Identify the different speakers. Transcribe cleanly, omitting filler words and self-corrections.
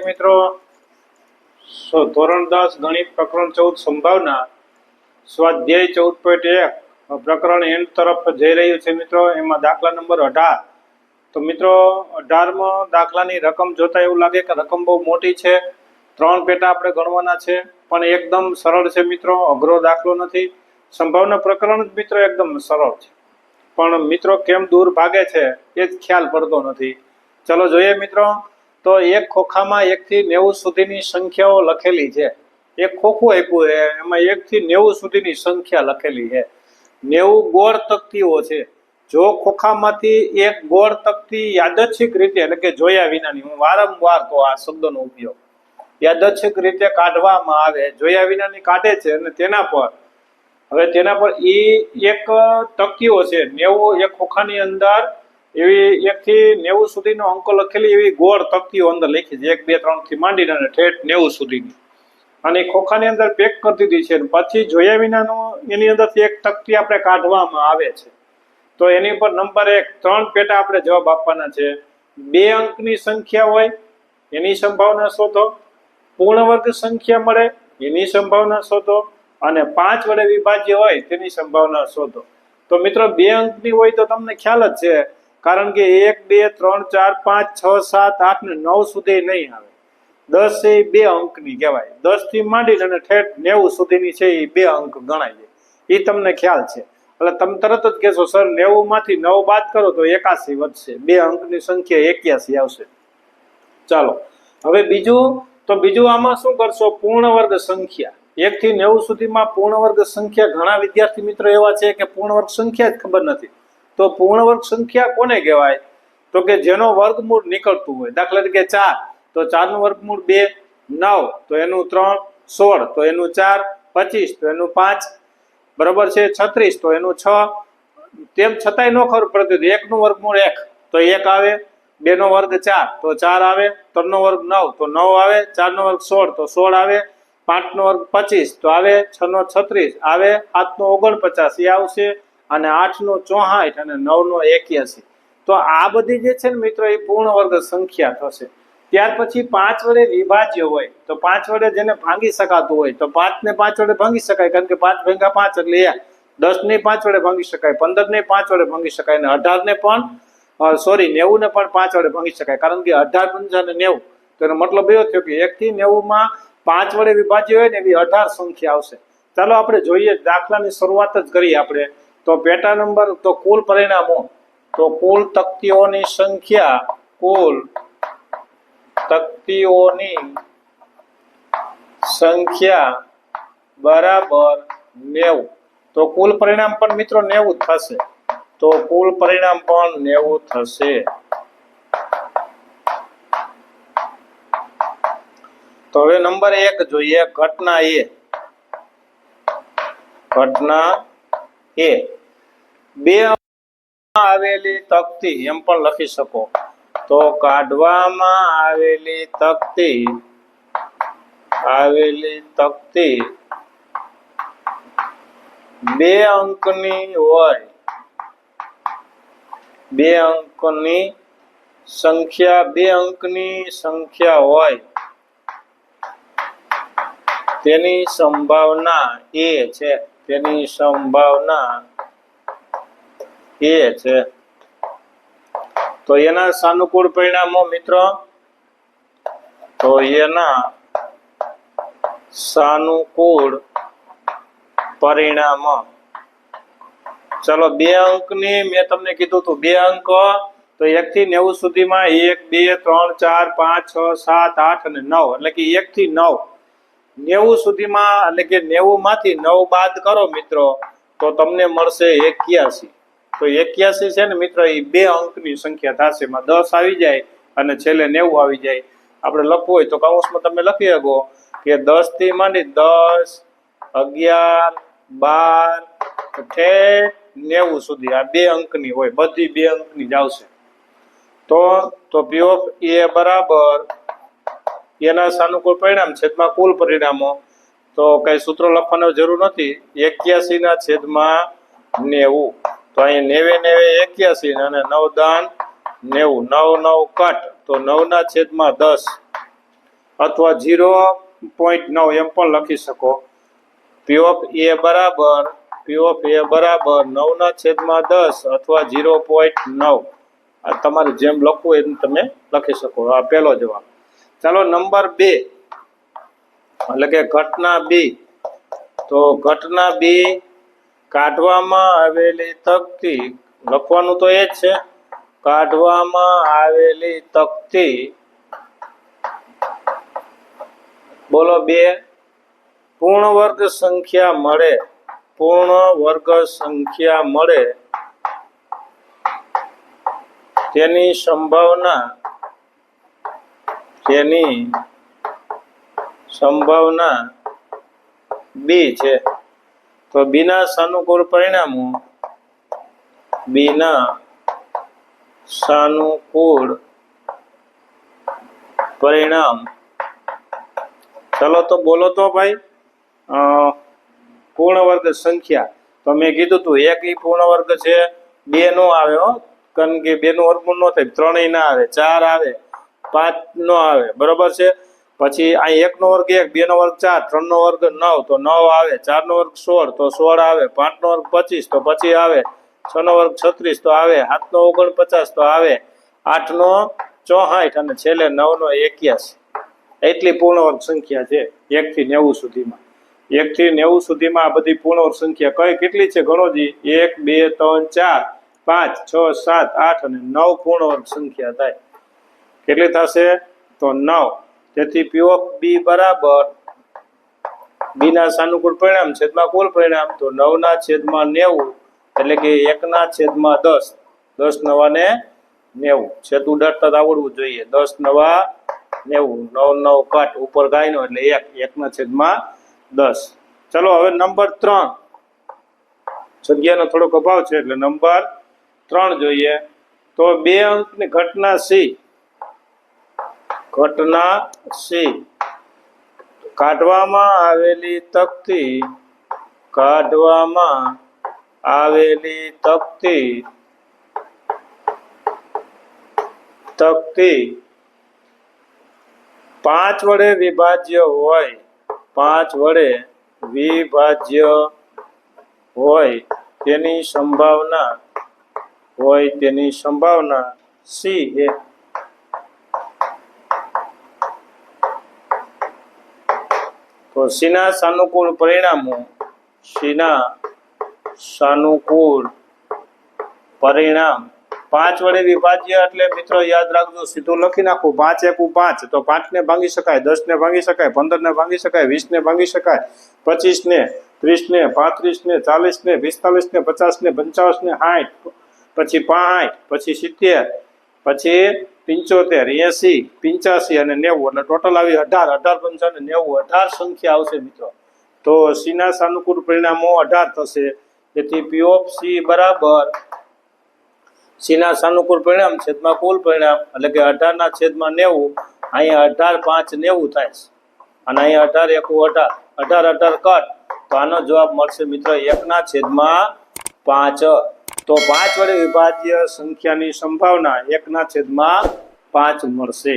Speaker 1: મિત્રો ધોરણ 10 ગણિત પ્રકરણ 14 સંભાવના સ્વાધ્યાય 14.1 પ્રકરણ એન્ડ તરફ જઈ રહ્યું છે મિત્રો। એમાં દાખલા નંબર 18। તો મિત્રો 18માં દાખલાની રકમ જોતા એવું લાગે કે રકમ બહુ મોટી છે। 3 પેટા આપણે ગણવાના છે, પણ એકદમ સરળ છે મિત્રો, અઘરો દાખલો નથી। સંભાવના પ્રકરણ જ મિત્રો એકદમ સરળ છે, પણ મિત્રો કેમ દૂર ભાગે છે એ જ ખ્યાલ પડતો નથી। ચલો જોઈએ મિત્રો। તો એક ખોખામાં 1 થી 90 સુધીની સંખ્યાઓ લખેલી છે। એક ખોખું આપ્યું છે, એમાં 1 થી 90 સુધીની સંખ્યા લખેલી છે। 90 ગોળ તકતીઓ છે। જો ખોખામાંથી એક ગોળ તકતી યાદચ્છિક રીતે, એટલે કે જોયા વિનાની, હું વારંવાર તો આ શબ્દનો ઉપયોગ, યાદચ્છિક રીતે કાઢવામાં આવે, જોયા વિનાની કાઢે છે, અને તેના પર એક તકતીઓ છે 90, એક ખોખાની અંદર એવી 1 થી 90 સુધીનો અંકો લખેલી એવી ગોળ તકતીઓ અંદર લખી છે, 1, 2, 3 થી માંડીને ઠેઠ 90 સુધીની, અને ખોખાની અંદર પેક કરી દીધી છે। પછી જોયા વિનાનો એની અંદરથી એક તકતી આપણે કાઢવામાં આવે છે। તો એની પર નંબર 1 3 પેટા આપણે જવાબ આપવાના છે। 2 અંકની સંખ્યા હોય એની સંભાવના શોધો, પૂર્ણ વર્ગ સંખ્યા મળે એની સંભાવના શોધો, અને 5 વડે વિભાજ્ય હોય તેની સંભાવના શોધો। તો મિત્રો 2 અંકની હોય તો તમને ખ્યાલ જ છે, કારણ કે 1, 2, 3, 4, 5, 6, 7, 8 ને 9 સુધી નહીં આવે। 10 એ 2 અંકની કહેવાય, 10 થી માંડીને અને ઠેઠ 90 સુધીની છે એ 2 અંક ગણાય છે, એ તમને ખ્યાલ છે। એટલે તમે તરત જ કહેશો સર 90 માંથી 9 બાદ કરો તો 81 વધશે, 2 અંકની સંખ્યા 81 આવશે। ચાલો હવે બીજું આમાં શું કરશો? પૂર્ણ વર્ગ સંખ્યા 1 થી 90 સુધીમાં પૂર્ણ વર્ગ સંખ્યા, ઘણા વિદ્યાર્થી મિત્રો એવા છે કે પૂર્ણ વર્ગ સંખ્યા જ ખબર નથી। તો પૂર્ણ વર્ગ સંખ્યા કોને કહેવાય? તો કે જેનો વર્ગમૂળ નીકળતું હોય। દાખલા તરીકે 4, તો 4 નું વર્ગમૂળ 2, 9 તો એનું 3, 16 તો એનું 4, 25 તો એનું 5, બરોબર છે, 36 તો એનું 6। તેમ છતાંય ન ખબર પડતી, 1 નું વર્ગમૂળ 1 તો 1 આવે, 2 નો વર્ગ 4 તો 4 આવે, 3 નો વર્ગ 9 તો 9 આવે, 4 નો વર્ગ 16 તો 16 આવે, 5 નો વર્ગ 25 તો આવે, 6 નો 36 આવે, 7 નો 49 એ આવશે, અને 8 નો 64 અને 9 નો 81। તો આ બધી જે છે ને મિત્રો એ પૂર્ણ વર્ગ સંખ્યા થશે। ત્યાર પછી 5 વડે વિભાજ્ય હોય, તો 5 વડે જેને ભાંગી શકાતું હોય તો 5 ને 5 વડે ભાંગી શકાય, કારણ કે 5 ભાગ્યા 5 એટલે 1। 10 ને 5 વડે ભાંગી શકાય, 15 ને 5 વડે ભાંગી શકાય, અને 18 ને પણ 90 ને પણ 5 વડે ભાંગી શકાય, કારણ કે 18, 5 અને 90, તો એનો મતલબ એવો થયો કે 1 થી 90 માં 5 વડે વિભાજ્ય હોય ને એવી 18 સંખ્યા આવશે। ચાલો આપણે જોઈએ, દાખલાની શરૂઆત જ કરીએ આપણે। તો પેટા નંબર, તો કુલ પરિણામો, તો કુલ તકતીઓની સંખ્યા, કુલ તકતીઓની સંખ્યા બરાબર 90। તો કુલ પરિણામ પણ મિત્રો 90 થશે। તો કુલ પરિણામ પણ 90 થશે। તો હવે નંબર 1 જોઈએ, ઘટના એ। ઘટના એ 2 આવેલી તકતી એમ પણ લખી શકો। તો કાઢવામાં આવેલી તકતી 2 અંકની હોય, 2 અંકની સંખ્યા હોય તેની સંભાવના એ છે, તેની સંભાવના એ છે। તો એના સાનુકૂળ પરિણામો મિત્રો, તો એના સાનુકૂળ પરિણામો, ચલો 2 અંકની મેં તમને કીધું હતું, 2 અંક તો 1 થી 90 સુધીમાં 1, 2, 3, 4, 5, 6, 7, 8 અને 9, એટલે કે 1 થી 9, 90 સુધીમાં, એટલે કે 90 માંથી 9 બાદ કરો મિત્રો તો તમને મળશે 81। તો 81 છે ને મિત્રો એ 2 અંકની સંખ્યા થશે, એમાં 10 આવી જાય અને છેલ્લે 90 આવી જાય। આપણે લખવું હોય તો કૌંસમાં તમે લખી શકો કે 10 થી માંડી 10, 11, 12 ઠેઠ 90 સુધી આ 2 અંકની હોય, બધી 2 અંકની જ આવશે। તો P of A બરાબર એના સાનુકૂળ પરિણામ છેદમાં કુલ પરિણામો। તો કઈ સૂત્ર લખવાની જરૂર નથી, 81 ના છેદમાં 90। તો અહીંયા 90 81 અને 9 દાન 90, 9 9 કટ, તો 9 ના છેદમાં 10, અથવા 0.9 એમ પણ લખી શકો. પી ઓફ એ બરાબર 9/10 અથવા 0.9. આ તમારે જેમ લખવું એમ તમે લખી શકો. આ પહેલો જવાબ. ચાલો નંબર 2, એટલે કે ઘટના બી. તો ઘટના બી, કાઢવામાં આવેલી તકતી, લખવાનું તો એ જ છે, કાઢવામાં આવેલી તકતી, બોલો 2, પૂર્ણ વર્ગ સંખ્યા મળે, પૂર્ણ વર્ગ સંખ્યા મળે તેની સંભાવના બી છે. તો બીના સાનુકૂળ પરિણામો, બીના સાનુકૂળ પરિણામ, ચલો તો બોલો તો ભાઈ. પૂર્ણ વર્ગ સંખ્યા, તો મેં કીધું તું એક ઈ પૂર્ણ વર્ગ છે, 2 નો આવે હો, કારણ કે 2 નું વર્ગમૂળ નો થાય, 3 ના આવે, 4 આવે, 5 નો આવે, બરોબર છે. પછી આ 1 નો વર્ગ 1, 2 નો વર્ગ 4, 3 નો વર્ગ 9 તો 9 આવે, 4 નો વર્ગ 16 તો 16 આવે, 5 નો વર્ગ 25 તો 25 આવે, 6 નો વર્ગ 36 તો આવે, 7 નો 49 તો આવે, 8 નો 64 અને છેલ્લે 9 નો 81. એટલી પૂર્ણ વર્ગ સંખ્યા છે 1 થી 90 સુધીમાં. 1 થી 90 સુધીમાં આ બધી પૂર્ણ વર્ગ સંખ્યા કઈ કેટલી છે ગણો જી. 1 2 3 4 5 6 7 8 અને 9 પૂર્ણ વર્ગ સંખ્યા થાય. કેટલી થશે? તો 9. તેથી પી ઓફ બી બરાબર બીના સાનુકૂળ પરિણામ છેદમાં કુલ પરિણામ, તો 9/90, એટલે કે 1/10. 10 9 ને 90. છેદ ઉડાડતા આવડવું જોઈએ. 10 9 90, 9 9 કાટ ઉપર ગાયનો એટલે 1 1/10. ચલો હવે નંબર 3. જગ્યાનો થોડોક અભાવ છે એટલે નંબર 3 જોઈએ. તો 2 અંકની ઘટના સી, ઘટના સી, કાઢવામાં આવેલી તકતી, કાઢવામાં આવેલી તકતી 5 વડે વિભાજ્ય હોય, 5 વડે વિભાજ્ય હોય તેની સંભાવના સી એ. તો સીના સાનુકૂળ પરિણામો, સીના સાનુકૂળ પરિણામ 5 વડે વિભાજ્ય એટલે મિત્રો યાદ રાખજો, સીધું લખી નાખું. 5 એકુ 5, તો 5 ને ભાંગી શકાય, 10 ને ભાંગી શકાય, 15 ને ભાંગી શકાય, 20 ને ભાંગી શકાય, 25 ને, 30 ને, 35 ને, 40 ને, 45 ને, 50 ને, 55 ને, 60, પછી 65, પછી 70, પછી 75, 80, 85 અને 90, એટલે ટોટલ આવી 18, 18 5 90, 18 સંખ્યા આવશે મિત્રો. તો સીના સાનુકૂળ પરિણામો 18 થશે. તેથી પી ઓફ સી બરાબર સીના સાનુકૂળ પરિણામ છેદમાં કુલ પરિણામ, એટલે કે 18/90. અહીંયા 18 5 90 થાય છે અને અહીંયા 18 એકુ 18, 18 18 કટ, તો આનો જવાબ મળશે મિત્રો 1/5. તો 5 વડે વિભાજ્ય સંખ્યાની સંભાવના 1/5 મળશે.